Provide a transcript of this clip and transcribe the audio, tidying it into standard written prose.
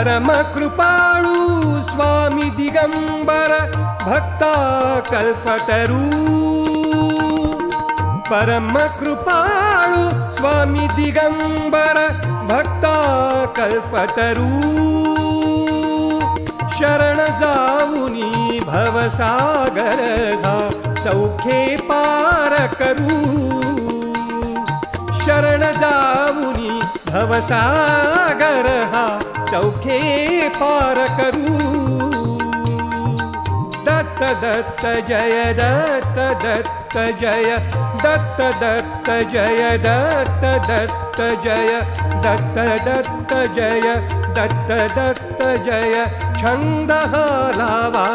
परम कृपाळू स्वामी दिगंबर भक्ता कल्पतरू परम कृपाळू स्वामी दिगंबर भक्ता कल्पतरू शरण जाऊनी भवसागर घा सौखे पार करू शरण जाऊनी भवसागर हा सौखे पार करू दत्त दत्त जय दत्त दत्त जय दत्त दत्त जय दत्त दत्त जय दत्त दत्त जय दत्त दत्त जय छंद हा लावा